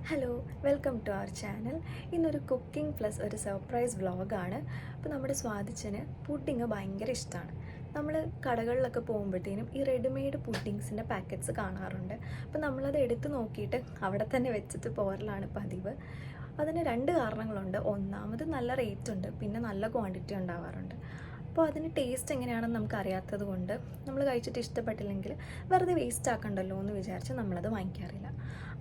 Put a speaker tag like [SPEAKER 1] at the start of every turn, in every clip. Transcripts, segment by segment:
[SPEAKER 1] Hello, welcome to our channel. ഇന്നൊരു cooking plus ഒരു surprise വ്ളോഗാണ്. അപ്പോൾ നമ്മുടെ സ്വാദിച്ചന് പുഡിങ് ഭയങ്കര ഇഷ്ടമാണ്. നമ്മൾ കടകളിലൊക്കെ പോകുമ്പോഴത്തേനും ഈ റെഡിമെയ്ഡ് പുഡിങ്സിൻ്റെ പാക്കറ്റ്സ് കാണാറുണ്ട്. അപ്പോൾ നമ്മളത് എടുത്ത് നോക്കിയിട്ട് അവിടെ തന്നെ വെച്ചിട്ട് പോരലാണ് പതിവ്. അതിന് രണ്ട് കാരണങ്ങളുണ്ട്. ഒന്നാമത് നല്ല റേറ്റ് ഉണ്ട്, പിന്നെ നല്ല ക്വാണ്ടിറ്റി ഉണ്ടാവാറുണ്ട്. അപ്പോൾ അതിന് ടേസ്റ്റ് എങ്ങനെയാണെന്ന് നമുക്ക് അറിയാത്തത് കൊണ്ട് നമ്മൾ കഴിച്ചിട്ട് ഇഷ്ടപ്പെട്ടില്ലെങ്കിൽ വെറുതെ വേസ്റ്റ് ആക്കണ്ടല്ലോ എന്ന് വിചാരിച്ച് നമ്മളത് വാങ്ങിക്കാറില്ല.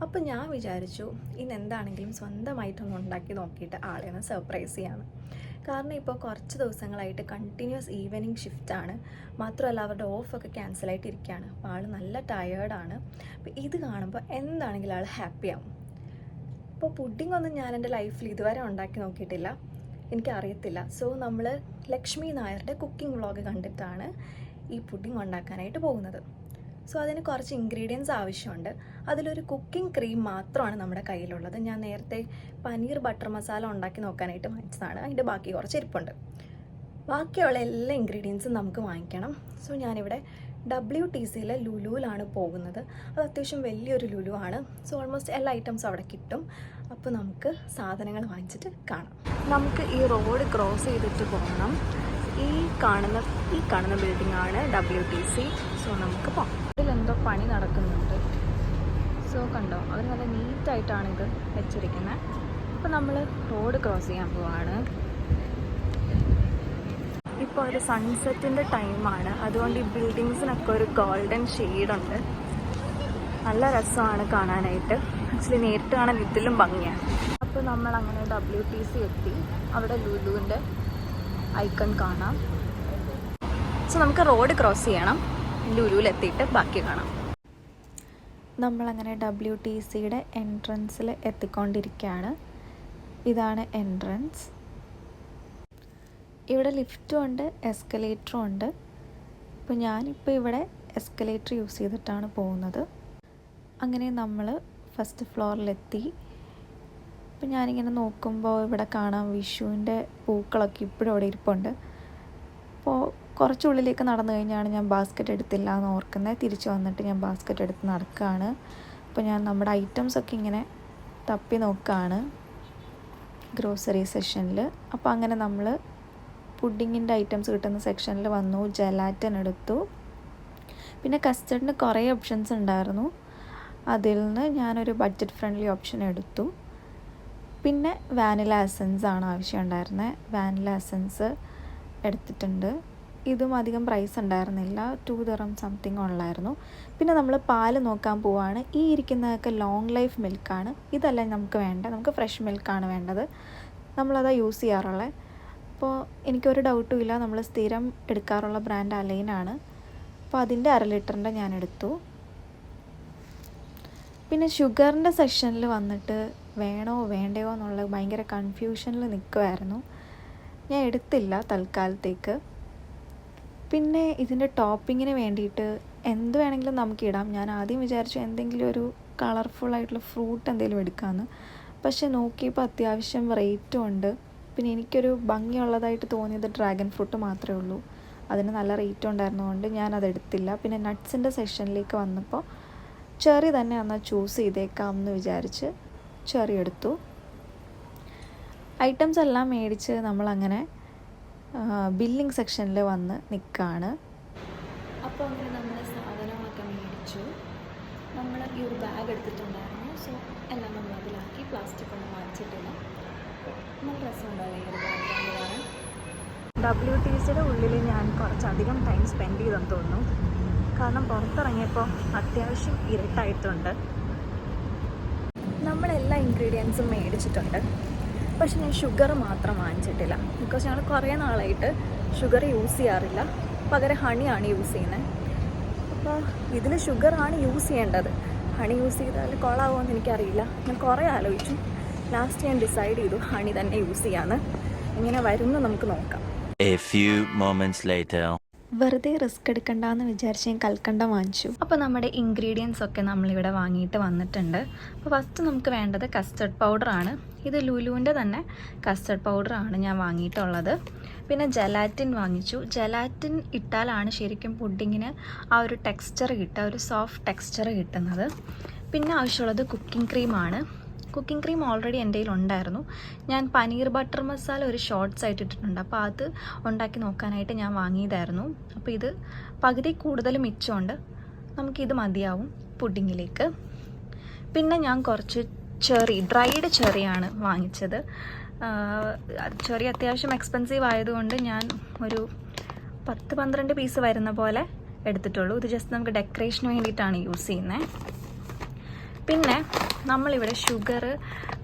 [SPEAKER 1] അപ്പോൾ ഞാൻ വിചാരിച്ചു ഇന്ന് എന്താണെങ്കിലും സ്വന്തമായിട്ടൊന്ന് ഉണ്ടാക്കി നോക്കിയിട്ട് ആളെ ഒന്ന് സർപ്രൈസ് ചെയ്യാമെന്ന്. കാരണം ഇപ്പോൾ കുറച്ച് ദിവസങ്ങളായിട്ട് കണ്ടിന്യൂസ് ഈവനിങ് ഷിഫ്റ്റാണ്. മാത്രമല്ല അവരുടെ ഓഫൊക്കെ ക്യാൻസലായിട്ടിരിക്കുകയാണ്. അപ്പോൾ ആൾ നല്ല ടയേർഡാണ്. അപ്പോൾ ഇത് കാണുമ്പോൾ എന്താണെങ്കിലും ആൾ ഹാപ്പിയാവും. അപ്പോൾ പുഡിംഗ് ഒന്നും ഞാൻ എൻ്റെ ലൈഫിൽ ഇതുവരെ ഉണ്ടാക്കി നോക്കിയിട്ടില്ല, എനിക്കറിയത്തില്ല. സോ നമ്മൾ ലക്ഷ്മി നായരുടെ കുക്കിംഗ് വ്ളോഗ് കണ്ടിട്ടാണ് ഈ പുഡിംഗ് ഉണ്ടാക്കാനായിട്ട് പോകുന്നത്. സോ അതിന് കുറച്ച് ഇൻഗ്രീഡിയൻസ് ആവശ്യമുണ്ട്. അതിലൊരു കുക്കിംഗ് ക്രീം മാത്രമാണ് നമ്മുടെ കയ്യിലുള്ളത്. ഞാൻ നേരത്തെ പനീർ ബട്ടർ മസാല ഉണ്ടാക്കി നോക്കാനായിട്ട് വാങ്ങിച്ചതാണ്. അതിൻ്റെ ബാക്കി കുറച്ച് ഇരിപ്പുണ്ട്. ബാക്കിയുള്ള എല്ലാ ഇൻഗ്രീഡിയൻസും നമുക്ക് വാങ്ങിക്കണം. സോ ഞാനിവിടെ WTCയിലെ ലുലുവിലാണ് പോകുന്നത്. അത് അത്യാവശ്യം വലിയൊരു ലുലു ആണ്. സോ ഓൾമോസ്റ്റ് എല്ലാ ഐറ്റംസും അവിടെ കിട്ടും. അപ്പോൾ നമുക്ക് സാധനങ്ങൾ വാങ്ങിച്ചിട്ട് കാണാം. നമുക്ക് ഈ റോഡ് ക്രോസ് ചെയ്തിട്ട് പോകണം. ഈ കാണുന്ന ബിൽഡിംഗ് ആണ് WTC. സോ നമുക്ക് പോകാം. ഇതിലെന്തോ പണി നടക്കുന്നുണ്ട്. സോ കണ്ടോ, അവർ നല്ല നീറ്റായിട്ടാണ് ഇത് വെച്ചിരിക്കുന്നത്. അപ്പോൾ നമ്മൾ റോഡ് ക്രോസ് ചെയ്യാൻ പോവാണ്. ഇപ്പോൾ ഒരു സൺസെറ്റിൻ്റെ ടൈമാണ്, അതുകൊണ്ട് ഈ ബിൽഡിങ്സിനൊക്കെ ഒരു ഗോൾഡൻ ഷെയ്ഡുണ്ട്. നല്ല രസമാണ് കാണാനായിട്ട്. ആക്ച്വലി നേരിട്ട് കാണാൻ ഇതിലും ഭംഗിയാണ്. അപ്പോൾ നമ്മളങ്ങനെ WTC എത്തി. അവിടെ ലുലുവിൻ്റെ ഐക്കൺ കാണാം. സോ നമുക്ക് റോഡ് ക്രോസ് ചെയ്യണം. ലുലുവിലെത്തിയിട്ട് ബാക്കി കാണാം. നമ്മളങ്ങനെ WTCയുടെ എൻട്രൻസിൽ എത്തിക്കൊണ്ടിരിക്കുകയാണ്. ഇതാണ് എൻട്രൻസ്. ഇവിടെ ലിഫ്റ്റും ഉണ്ട്, എസ്കലേറ്ററും ഉണ്ട്. അപ്പോൾ ഞാനിപ്പോൾ ഇവിടെ എസ്കലേറ്റർ യൂസ് ചെയ്തിട്ടാണ് പോകുന്നത്. അങ്ങനെ നമ്മൾ ഫസ്റ്റ് ഫ്ലോറിലെത്തി. അപ്പോൾ ഞാനിങ്ങനെ നോക്കുമ്പോൾ ഇവിടെ കാണാം വിഷുവിൻ്റെ പൂക്കളൊക്കെ ഇപ്പോഴും അവിടെ ഇരിപ്പുണ്ട്. അപ്പോൾ കുറച്ചുള്ളിലേക്ക് നടന്നു കഴിഞ്ഞാണ് ഞാൻ ബാസ്ക്കറ്റ് എടുത്തില്ല എന്ന് ഓർക്കുന്നത്. തിരിച്ച് വന്നിട്ട് ഞാൻ ബാസ്ക്കറ്റ് എടുത്ത് നടക്കുകയാണ്. അപ്പോൾ ഞാൻ നമ്മുടെ ഐറ്റംസൊക്കെ ഇങ്ങനെ തപ്പി നോക്കുകയാണ് ഗ്രോസറി സെക്ഷനിൽ. അപ്പോൾ അങ്ങനെ നമ്മൾ പുഡിങ്ങിൻ്റെ ഐറ്റംസ് കിട്ടുന്ന സെക്ഷനിൽ വന്നു. ജലാറ്റൻ എടുത്തു. പിന്നെ കസ്റ്റർഡിന് കുറേ ഓപ്ഷൻസ് ഉണ്ടായിരുന്നു. അതിൽ നിന്ന് ഞാനൊരു ബഡ്ജറ്റ് ഫ്രണ്ട്ലി ഓപ്ഷൻ എടുത്തു. പിന്നെ വാനില എസൻസ് ആണ് ആവശ്യമുണ്ടായിരുന്നത്. വാനില എസൻസ് എടുത്തിട്ടുണ്ട്. ഇതും അധികം പ്രൈസ് ഉണ്ടായിരുന്നില്ല, 2 dirham സംതിങ് ഉള്ളായിരുന്നു. പിന്നെ നമ്മൾ പാല് നോക്കാൻ പോവാണ്. ഈ ഇരിക്കുന്നതൊക്കെ ലോങ് ലൈഫ് മിൽക്കാണ്. ഇതല്ല നമുക്ക് വേണ്ട, നമുക്ക് ഫ്രഷ് മിൽക്കാണ് വേണ്ടത്. നമ്മളതാ യൂസ് ചെയ്യാറുള്ളത്. അപ്പോൾ എനിക്കൊരു ഡൗട്ടും ഇല്ല, നമ്മൾ സ്ഥിരം എടുക്കാറുള്ള ബ്രാൻഡ് അലൈനാണ്. അപ്പോൾ അതിൻ്റെ 1/2 ലിറ്ററിൻ്റെ ഞാൻ എടുത്തു. പിന്നെ ഷുഗറിൻ്റെ സെക്ഷനിൽ വന്നിട്ട് വേണോ വേണ്ടയോ എന്നുള്ള ഭയങ്കര കൺഫ്യൂഷനിൽ നിൽക്കുമായിരുന്നു. ഞാൻ എടുത്തില്ല തൽക്കാലത്തേക്ക്. പിന്നെ ഇതിൻ്റെ ടോപ്പിങ്ങിന് വേണ്ടിയിട്ട് എന്ത് വേണമെങ്കിലും നമുക്ക് ഇടാം. ഞാൻ ആദ്യം വിചാരിച്ചു എന്തെങ്കിലും ഒരു കളർഫുള്ളായിട്ടുള്ള ഫ്രൂട്ട് എന്തെങ്കിലും എടുക്കാമെന്ന്. പക്ഷെ നോക്കിയപ്പോൾ അത്യാവശ്യം റേറ്റും ഉണ്ട്. പിന്നെ എനിക്കൊരു ഭംഗിയുള്ളതായിട്ട് തോന്നിയത് ഡ്രാഗൺ ഫ്രൂട്ട് മാത്രമേ ഉള്ളൂ. അതിന് നല്ല റേറ്റ് ഉണ്ടായിരുന്നതുകൊണ്ട് ഞാനതെടുത്തില്ല. പിന്നെ നട്ട്സിൻ്റെ സെക്ഷനിലേക്ക് വന്നപ്പോൾ ചെറി തന്നെ എന്നാൽ ചൂസ് ചെയ്തേക്കാം എന്ന് വിചാരിച്ച് ചെറി എടുത്തു. ഐറ്റംസ് എല്ലാം മേടിച്ച് നമ്മളങ്ങനെ ബില്ലിംഗ് സെക്ഷനിൽ വന്ന് നിൽക്കുകയാണ്. അപ്പോൾ അങ്ങനെ നമ്മൾ സാധനങ്ങളൊക്കെ മേടിച്ചു. നമ്മൾ ഈ ഒരു ബാഗ് എടുത്തിട്ടുണ്ടായിരുന്നു. സോ എല്ലാം നമ്മൾ അതിലാക്കി. പ്ലാസ്റ്റിക് ഒന്നും വാങ്ങിച്ചിട്ടില്ല. നല്ല രസമുണ്ടാവും ഈ ഒരു ബാഗ് കൊണ്ടുപോകാൻ. WTCയുടെ ഉള്ളിൽ ഞാൻ കുറച്ചധികം ടൈം സ്പെൻഡ് ചെയ്തെന്ന് തോന്നുന്നു. കാരണം പുറത്തിറങ്ങിയപ്പോൾ അത്യാവശ്യം ഇരുട്ടായിട്ടുണ്ട്. നമ്മളെല്ലാ ഇൻഗ്രീഡിയൻസും മേടിച്ചിട്ടുണ്ട്. പക്ഷെ ഞാൻ ഷുഗർ മാത്രം വാങ്ങിച്ചിട്ടില്ല. ബിക്കോസ് ഞങ്ങൾ കുറേ നാളായിട്ട് ഷുഗർ യൂസ് ചെയ്യാറില്ല. പകരം ഹണിയാണ് യൂസ് ചെയ്യുന്നത്. അപ്പോൾ ഇതിൽ ഷുഗറാണ് യൂസ് ചെയ്യേണ്ടത്. ഹണി യൂസ് ചെയ്താൽ കൊള്ളാവുമെന്ന് എനിക്കറിയില്ല. ഞാൻ കുറേ ആലോചിച്ചു. ലാസ്റ്റ് ഞാൻ ഡിസൈഡ് ചെയ്തു ഹണി തന്നെ യൂസ് ചെയ്യാമെന്ന്. എങ്ങനെ വരുമെന്ന് നമുക്ക് നോക്കാം.
[SPEAKER 2] A few moments later.
[SPEAKER 1] വെറുതെ റിസ്ക് എടുക്കണ്ടെന്ന് വിചാരിച്ച് ഞാൻ കൽക്കണ്ടം വാങ്ങിച്ചു. അപ്പോൾ നമ്മുടെ ഇൻഗ്രീഡിയൻസ് ഒക്കെ നമ്മളിവിടെ വാങ്ങിയിട്ട് വന്നിട്ടുണ്ട്. അപ്പോൾ ഫസ്റ്റ് നമുക്ക് വേണ്ടത് കസ്റ്റർഡ് പൗഡറാണ്. ഇത് ലുലുവിൻ്റെ തന്നെ കസ്റ്റർഡ് പൗഡറാണ് ഞാൻ വാങ്ങിയിട്ടുള്ളത്. പിന്നെ ജലാറ്റിൻ വാങ്ങിച്ചു. ജലാറ്റിൻ ഇട്ടാലാണ് ശരിക്കും പുഡിങ്ങിന് ആ ഒരു ടെക്സ്ചർ കിട്ടുക, ഒരു സോഫ്റ്റ് ടെക്സ്ചർ കിട്ടുന്നത്. പിന്നെ ആവശ്യമുള്ളത് കുക്കിംഗ് ക്രീമാണ്. കുക്കിംഗ് ക്രീം ഓൾറെഡി എൻ്റെ കയ്യിൽ ഉണ്ടായിരുന്നു. ഞാൻ പനീർ ബട്ടർ മസാല ഒരു ഷോർട്ട്സ് ആയിട്ട് ഇട്ടിട്ടുണ്ട്. അപ്പോൾ അത് ഉണ്ടാക്കി നോക്കാനായിട്ട് ഞാൻ വാങ്ങിയതായിരുന്നു. അപ്പോൾ ഇത് പകുതി കൂടുതൽ മിച്ചമുണ്ട്. നമുക്കിത് മതിയാവും പുഡിങ്ങിലേക്ക്. പിന്നെ ഞാൻ കുറച്ച് ഡ്രൈഡ് ചെറിയാണ് വാങ്ങിച്ചത്. ചെറി അത്യാവശ്യം എക്സ്പെൻസീവ് ആയതുകൊണ്ട് ഞാൻ ഒരു 10-12 പീസ് വരുന്ന പോലെ എടുത്തിട്ടുള്ളൂ. ഇത് ജസ്റ്റ് നമുക്ക് ഡെക്കറേഷന് വേണ്ടിയിട്ടാണ് യൂസ് ചെയ്യുന്നത്. പിന്നെ നമ്മളിവിടെ ഷുഗർ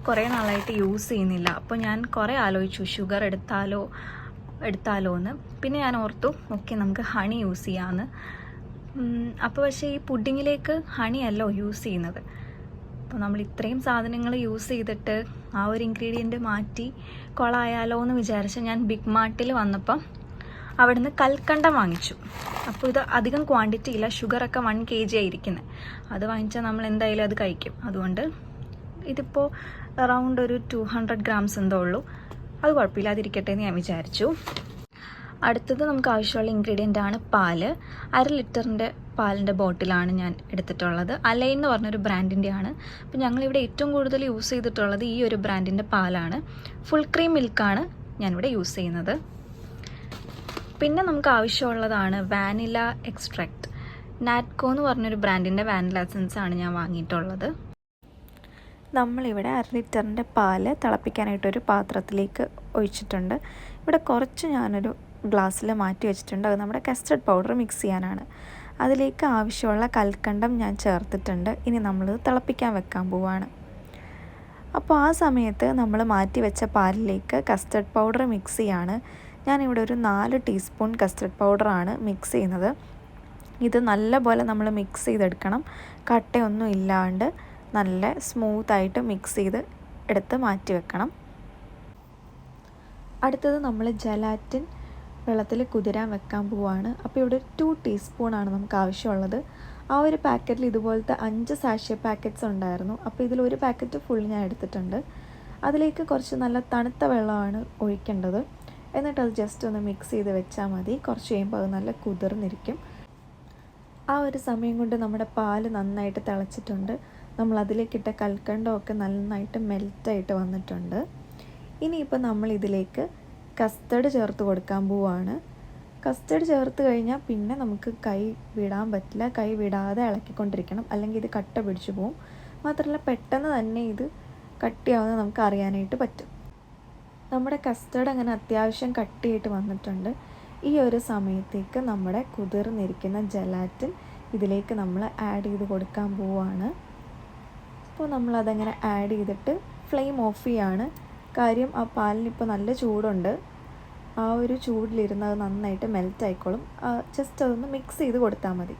[SPEAKER 1] കുറേ നാളായിട്ട് യൂസ് ചെയ്യുന്നില്ല. അപ്പോൾ ഞാൻ കുറേ ആലോചിച്ചു ഷുഗർ എടുത്താലോ എന്ന്. പിന്നെ ഞാൻ ഓർത്തു ഓക്കെ നമുക്ക് ഹണി യൂസ് ചെയ്യാമെന്ന്. അപ്പോൾ പക്ഷേ ഈ പുഡിങ്ങിലേക്ക് ഹണിയല്ലോ യൂസ് ചെയ്യുന്നത്. അപ്പോൾ നമ്മൾ ഇത്രയും സാധനങ്ങൾ യൂസ് ചെയ്തിട്ട് ആ ഒരു ഇൻഗ്രീഡിയൻറ്റ് മാറ്റി കൊളായാലോ എന്ന് വിചാരിച്ച് ഞാൻ ബിഗ് മാർട്ടിൽ വന്നപ്പം അവിടുന്ന് കൽക്കണ്ടം വാങ്ങിച്ചു. അപ്പോൾ ഇത് അധികം ക്വാണ്ടിറ്റി ഇല്ല, ഷുഗറൊക്കെ 1 kg ആയിരിക്കുന്നത്. അത് വാങ്ങിച്ചാൽ നമ്മൾ എന്തായാലും അത് കഴിക്കും. അതുകൊണ്ട് ഇതിപ്പോൾ അറൗണ്ട് ഒരു 200 grams എന്തോ ഉള്ളൂ. അത് കുഴപ്പമില്ല, അതിരിക്കട്ടെ എന്ന് ഞാൻ വിചാരിച്ചു. അടുത്തത് നമുക്ക് ആവശ്യമുള്ള ഇൻഗ്രീഡിയൻ്റ് ആണ് പാല്. 1/2 ലിറ്ററിൻ്റെ പാലിൻ്റെ ബോട്ടിലാണ് ഞാൻ എടുത്തിട്ടുള്ളത്. അലൈൻ എന്ന് പറഞ്ഞൊരു ബ്രാൻഡിൻ്റെ ആണ്. അപ്പോൾ ഞങ്ങളിവിടെ ഏറ്റവും കൂടുതൽ യൂസ് ചെയ്തിട്ടുള്ളത് ഈ ഒരു ബ്രാൻഡിൻ്റെ പാലാണ്. ഫുൾ ക്രീം മിൽക്കാണ് ഞാനിവിടെ യൂസ് ചെയ്യുന്നത്. പിന്നെ നമുക്ക് ആവശ്യമുള്ളതാണ് വാനില എക്സ്ട്രാക്റ്റ്. നാറ്റ്കോ എന്ന് പറഞ്ഞൊരു ബ്രാൻഡിൻ്റെ വാനില എസൻസ് ആണ് ഞാൻ വാങ്ങിയിട്ടുള്ളത്. നമ്മളിവിടെ 1/2 ലിറ്ററിൻ്റെ പാല് തിളപ്പിക്കാനായിട്ടൊരു പാത്രത്തിലേക്ക് ഒഴിച്ചിട്ടുണ്ട്. ഇവിടെ കുറച്ച് ഞാനൊരു ഗ്ലാസ്സിൽ മാറ്റി വെച്ചിട്ടുണ്ട്. അത് നമ്മുടെ കസ്റ്റർഡ് പൗഡർ മിക്സ് ചെയ്യാനാണ്. അതിലേക്ക് ആവശ്യമുള്ള കൽക്കണ്ടം ഞാൻ ചേർത്തിട്ടുണ്ട്. ഇനി നമ്മളിത് തിളപ്പിക്കാൻ വെക്കാൻ പോവാണ്. അപ്പോൾ ആ സമയത്ത് നമ്മൾ മാറ്റി വെച്ച പാലിലേക്ക് കസ്റ്റർഡ് പൗഡർ മിക്സ് ചെയ്യാണ്. ഞാനിവിടെ ഒരു 4 ടീസ്പൂൺ കസ്റ്റർഡ് പൗഡറാണ് മിക്സ് ചെയ്യുന്നത്. ഇത് നല്ലപോലെ നമ്മൾ മിക്സ് ചെയ്തെടുക്കണം. കട്ടയൊന്നും ഇല്ലാണ്ട് നല്ല സ്മൂത്തായിട്ട് മിക്സ് ചെയ്ത് എടുത്ത് മാറ്റി വെക്കണം. അടുത്തത് നമ്മൾ ജലാറ്റിൻ വെള്ളത്തിൽ കുതിരാൻ വെക്കാൻ പോവാണ്. അപ്പോൾ ഇവിടെ 2 ടീസ്പൂണാണ് നമുക്ക് ആവശ്യമുള്ളത്. ആ ഒരു പാക്കറ്റിൽ ഇതുപോലത്തെ 5 സാഷെ പാക്കറ്റ്സ് ഉണ്ടായിരുന്നു. അപ്പോൾ ഇതിലൊരു പാക്കറ്റ് ഫുൾ ഞാൻ എടുത്തിട്ടുണ്ട്. അതിലേക്ക് കുറച്ച് നല്ല തണുത്ത വെള്ളമാണ് ഒഴിക്കേണ്ടത്. എന്നിട്ട് അത് ജസ്റ്റ് ഒന്ന് മിക്സ് ചെയ്ത് വെച്ചാൽ മതി. കുറച്ച് കഴിയുമ്പോൾ അത് നല്ല കുതിർന്നിരിക്കും. ആ ഒരു സമയം കൊണ്ട് നമ്മുടെ പാല് നന്നായിട്ട് തിളച്ചിട്ടുണ്ട്. നമ്മൾ അതിലേക്കിട്ട കൽക്കണ്ടമൊക്കെ നന്നായിട്ട് മെൽറ്റായിട്ട് വന്നിട്ടുണ്ട്. ഇനിയിപ്പോൾ നമ്മൾ ഇതിലേക്ക് കസ്റ്റർഡ് ചേർത്ത് കൊടുക്കാൻ പോവാണ്. കസ്റ്റർഡ് ചേർത്ത് കഴിഞ്ഞാൽ പിന്നെ നമുക്ക് കൈ വിടാൻ പറ്റില്ല. കൈ വിടാതെ ഇളക്കിക്കൊണ്ടിരിക്കണം, അല്ലെങ്കിൽ ഇത് കട്ട പിടിച്ചു പോവും. മാത്രമല്ല പെട്ടെന്ന് തന്നെ ഇത് കട്ടിയാവുന്നത് നമുക്ക് അറിയാനായിട്ട് പറ്റും. നമ്മുടെ കസ്റ്റർഡ് അങ്ങനെ അത്യാവശ്യം കട്ടിയായിട്ട് വന്നിട്ടുണ്ട്. ഈ ഒരു സമയത്തേക്ക് നമ്മുടെ കുതിർന്നിരിക്കുന്ന ജലാറ്റിൻ ഇതിലേക്ക് നമ്മൾ ആഡ് ചെയ്ത് കൊടുക്കാൻ പോവുകയാണ്. അപ്പോൾ നമ്മളതങ്ങനെ ആഡ് ചെയ്തിട്ട് ഫ്ലെയിം ഓഫ് ചെയ്യാണ്. കാര്യം ആ പാലിനിപ്പോൾ നല്ല ചൂടുണ്ട്. ആ ഒരു ചൂടിലിരുന്ന് അത് നന്നായിട്ട് മെൽറ്റ് ആയിക്കോളും. ജസ്റ്റ് അതൊന്ന് മിക്സ് ചെയ്ത് കൊടുത്താൽ മതി.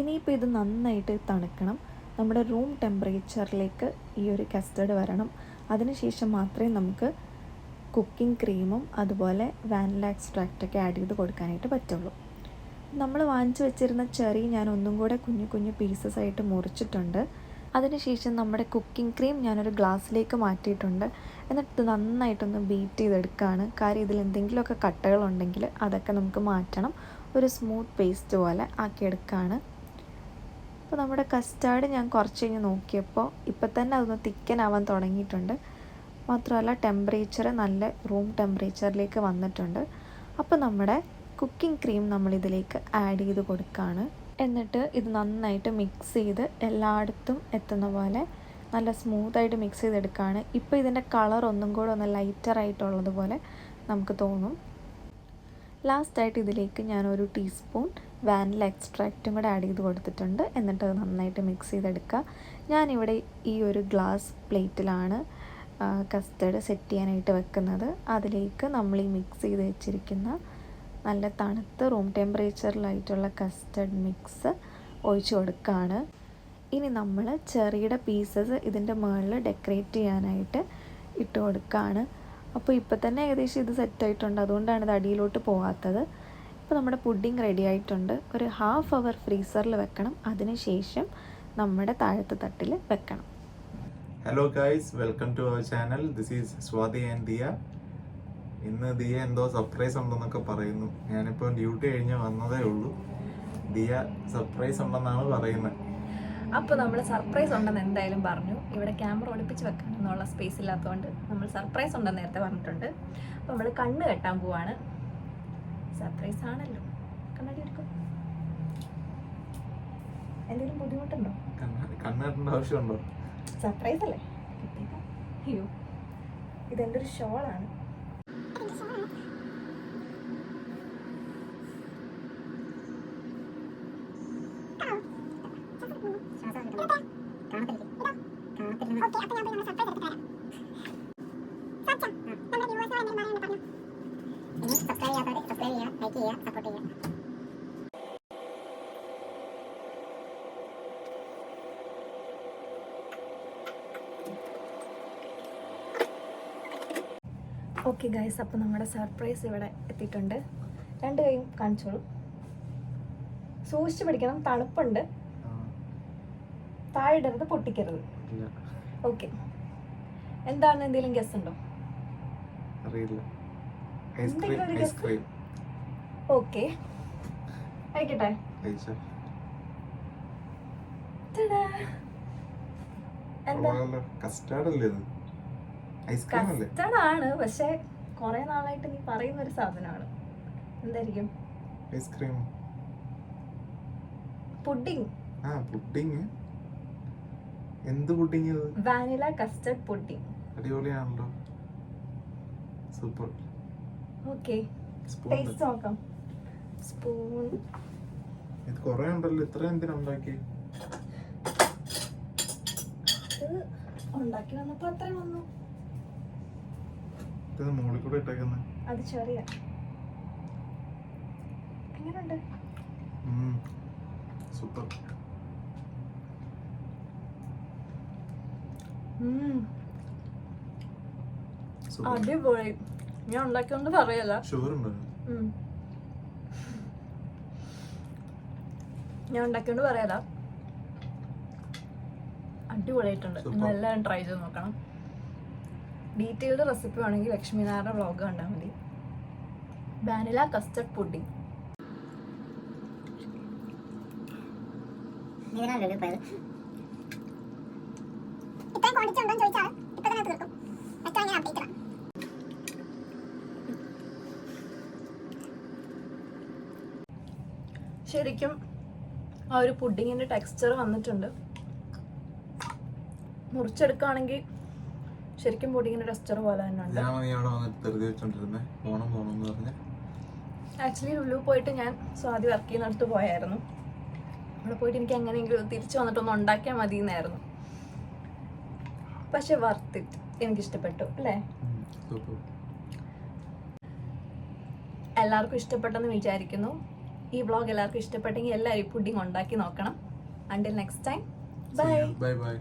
[SPEAKER 1] ഇനിയിപ്പോൾ ഇത് നന്നായിട്ട് തണുക്കണം. നമ്മുടെ റൂം ടെമ്പറേച്ചറിലേക്ക് ഈ ഒരു കസ്റ്റർഡ് വരണം. അതിനുശേഷം മാത്രമേ നമുക്ക് കുക്കിംഗ് ക്രീമും അതുപോലെ വാനില എക്സ്ട്രാക്റ്റൊക്കെ ആഡ് ചെയ്ത് കൊടുക്കാനായിട്ട് പറ്റുള്ളൂ. നമ്മൾ വാങ്ങിച്ചു വെച്ചിരുന്ന ചെറി ഞാൻ ഒന്നും കൂടെ കുഞ്ഞു പീസസ് ആയിട്ട് മുറിച്ചിട്ടുണ്ട്. അതിനുശേഷം നമ്മുടെ കുക്കിംഗ് ക്രീം ഞാനൊരു ഗ്ലാസ്സിലേക്ക് മാറ്റിയിട്ടുണ്ട്. എന്നിട്ട് നന്നായിട്ടൊന്ന് ബീറ്റ് ചെയ്തെടുക്കുകയാണ്. കാര്യം ഇതിൽ എന്തെങ്കിലുമൊക്കെ കട്ടകളുണ്ടെങ്കിൽ അതൊക്കെ നമുക്ക് മാറ്റണം. ഒരു സ്മൂത്ത് പേസ്റ്റ് പോലെ ആക്കിയെടുക്കുകയാണ്. അപ്പോൾ നമ്മുടെ കസ്റ്റാർഡ് ഞാൻ കുറച്ച് കഴിഞ്ഞ് നോക്കിയപ്പോൾ ഇപ്പം തന്നെ അതൊന്ന് തിക്കനാവാൻ തുടങ്ങിയിട്ടുണ്ട്. മാത്രമല്ല ടെമ്പറേച്ചർ നല്ല റൂം ടെമ്പറേച്ചറിലേക്ക് വന്നിട്ടുണ്ട്. അപ്പോൾ നമ്മുടെ കുക്കിംഗ് ക്രീം നമ്മളിതിലേക്ക് ആഡ് ചെയ്ത് കൊടുക്കുകയാണ്. എന്നിട്ട് ഇത് നന്നായിട്ട് മിക്സ് ചെയ്ത് എല്ലായിടത്തും എത്തുന്ന പോലെ നല്ല സ്മൂത്തായിട്ട് മിക്സ് ചെയ്തെടുക്കുകയാണ്. ഇപ്പോൾ ഇതിൻ്റെ കളർ ഒന്നും കൂടെ ഒന്ന് ലൈറ്ററായിട്ടുള്ളതുപോലെ നമുക്ക് തോന്നും. ലാസ്റ്റായിട്ട് ഇതിലേക്ക് ഞാനൊരു ടീസ്പൂൺ വാനില എക്സ്ട്രാക്റ്റും കൂടെ ആഡ് ചെയ്ത് കൊടുത്തിട്ടുണ്ട്. എന്നിട്ട് അത് നന്നായിട്ട് മിക്സ് ചെയ്തെടുക്കുക. ഞാനിവിടെ ഈ ഒരു ഗ്ലാസ് പ്ലേറ്റിലാണ് കസ്റ്റർഡ് സെറ്റ് ചെയ്യാനായിട്ട് വെക്കുന്നത്. അതിലേക്ക് നമ്മൾ ഈ മിക്സ് ചെയ്ത് വെച്ചിരിക്കുന്ന നല്ല തണുത്ത് റൂം ടെമ്പറേച്ചറിലായിട്ടുള്ള കസ്റ്റർഡ് മിക്സ് ഒഴിച്ച് കൊടുക്കുകയാണ്. ഇനി നമ്മൾ ചെറിയുടെ പീസസ് ഇതിൻ്റെ മുകളിൽ ഡെക്കറേറ്റ് ചെയ്യാനായിട്ട് ഇട്ട് കൊടുക്കുകയാണ്. അപ്പോൾ ഇപ്പോൾ തന്നെ ഏകദേശം ഇത് സെറ്റായിട്ടുണ്ട്. അതുകൊണ്ടാണ് ഇത് അടിയിലോട്ട് പോകാത്തത്. ഇപ്പോൾ നമ്മുടെ പുഡിംഗ് റെഡി ആയിട്ടുണ്ട്. ഒരു 1/2 hour ഫ്രീസറിൽ വെക്കണം. അതിനുശേഷം നമ്മുടെ താഴത്തെ തട്ടിൽ വെക്കണം.
[SPEAKER 3] Hello guys, welcome to our channel. This is Swathi and Diya. ഇന്ന് ദിയ എന്തോ സർപ്രൈസ് ഉണ്ടെന്നൊക്കെ പറയുന്നു. ഞാനിപ്പോൾ ഡ്യൂട്ടി കഴിഞ്ഞ് വന്നതേ ഉള്ളൂ. ദിയ സർപ്രൈസ് ഉണ്ടെന്നാണ് പറയുന്നത്.
[SPEAKER 1] അപ്പോൾ നമ്മൾ സർപ്രൈസ് ഉണ്ടെന്ന് എന്തായാലും പറഞ്ഞു. ഇവിടെ ക്യാമറ ഒളിപ്പിച്ച് വെക്കാനെന്നുള്ള സ്പേസ് ഇല്ലാത്തതുകൊണ്ട് നമ്മൾ സർപ്രൈസ് ഉണ്ടെന്ന് നേരത്തെ പറഞ്ഞിട്ടുണ്ട്. അപ്പോൾ നമ്മൾ കണ്ണ് കെട്ടാൻ പോവാണ്. സർപ്രൈസ് ആണല്ലോ. കണ്ണാടി എടുക്കും. എന്തെങ്കിലും ബുദ്ധിമുട്ടുണ്ടോ?
[SPEAKER 3] കണ്ണേട്ടേണ്ട ആവശ്യമുണ്ടോ?
[SPEAKER 1] സർപ്രൈസ് അല്ലേ? അയ്യോ, ഇതെൻ്റെ ഒരു ഷോളാണ്. ഓക്കെ ഗൈസ്, അപ്പോൾ നമ്മുടെ സർപ്രൈസ് ഇവിടെ എത്തിയിട്ടുണ്ട്. രണ്ട് കൈയും കാണിച്ചോളൂ. സൂക്ഷിച്ച് പിടിക്കണം, തണുപ്പുണ്ട്. താഴെ ഇടരുത്, പൊട്ടിക്കരുത്. ഓക്കെ, എന്താണ്? എന്തെങ്കിലും ഗസ് ഉണ്ടോ?
[SPEAKER 3] അറിയില്ല.
[SPEAKER 1] എന്തെങ്കിലും ഒരു guess? ഓക്കെ, ആയിക്കോട്ടെ. ടാ. എന്താ?
[SPEAKER 3] കസ്റ്റാർഡ് അല്ലേ ഇത്? ഐസ്ക്രീം അല്ലേ?
[SPEAKER 1] കസ്റ്റർഡ് ആണ്, പക്ഷെ കുറെ നാളായിട്ട് നീ പറയുന്ന ഒരു സാധനമാണ്. എന്തായിരിക്കും?
[SPEAKER 3] ഐസ്ക്രീം.
[SPEAKER 1] പുഡിംഗ്.
[SPEAKER 3] ആ, പുഡിംഗ്. എന്ത് പുഡിംഗ് ഇത്?
[SPEAKER 1] Vanilla custard pudding.
[SPEAKER 3] അടിപൊളിയാണല്ലോ. സൂപ്പർ.
[SPEAKER 1] Okay,
[SPEAKER 3] spoon.
[SPEAKER 1] ടേസ്റ്റ് നോക്കാം. സ്പൂൺ.
[SPEAKER 3] ഇത് കൊറേ ഉണ്ടല്ലോ, ഇത്ര എന്തിനാ ഉണ്ടാക്കി?
[SPEAKER 1] ഇത് ഉണ്ടാക്കി വന്നപ്പോ അത്രയും വന്നു.
[SPEAKER 3] ഇത് മുകളിൽ കൂടെ ഇട്ടേക്കുന്നത്.
[SPEAKER 1] അത് ചെറിയ. എങ്ങനെയുണ്ട്?
[SPEAKER 3] സൂപ്പർ.
[SPEAKER 1] അടിപൊളി. ഞാൻ ഉണ്ടാക്കിയോണ്ട് പറയല്ല.
[SPEAKER 3] ഷുഗർ ഉണ്ടോ?
[SPEAKER 1] ഞാൻ ഉണ്ടാക്കിയോണ്ട് പറയല. അടിപൊളിയായിട്ടുണ്ട്. നിങ്ങൾ എല്ലാവരും ട്രൈ ചെയ്ത് നോക്കണം. ഡീറ്റെയിൽഡ് റെസിപ്പി വേണമെങ്കിൽ ലക്ഷ്മി നായരുടെ വ്ളോഗ് കണ്ടാൽ മതി. Vanilla custard pudding. ശരിക്കും ആ ഒരു പുഡിങ്ങിന്റെ ടെക്സ്ചർ വന്നിട്ടുണ്ട്. മുറിച്ചെടുക്കുകയാണെങ്കിൽ ശരിക്കും പുഡിങ്ങിന്റെ ടെക്സ്ചർ പോലെ തന്നെ ഉണ്ട്. ആക്ച്വലി ലുലു പോയിട്ട് ഞാൻ സ്വാതി വർക്ക് ചെയ്യുന്നിടത്ത് പോയായിരുന്നു. അവിടെ പോയിട്ട് എനിക്ക് എങ്ങനെയെങ്കിലും തിരിച്ചു വന്നിട്ടൊന്ന് ഉണ്ടാക്കിയാൽ മതി എന്നായിരുന്നു. പക്ഷെ വർത്ത് ഇറ്റ്, എനിക്കിഷ്ടപ്പെട്ടു അല്ലേ? എല്ലാവർക്കും ഇഷ്ടപ്പെട്ടെന്ന് വിചാരിക്കുന്നു. ഈ വ്ളോഗ് എല്ലാവർക്കും ഇഷ്ടപ്പെട്ടെങ്കിൽ എല്ലാവരും പുഡിംഗ് ഉണ്ടാക്കി നോക്കണം. Until next time, bye.
[SPEAKER 3] Bye by.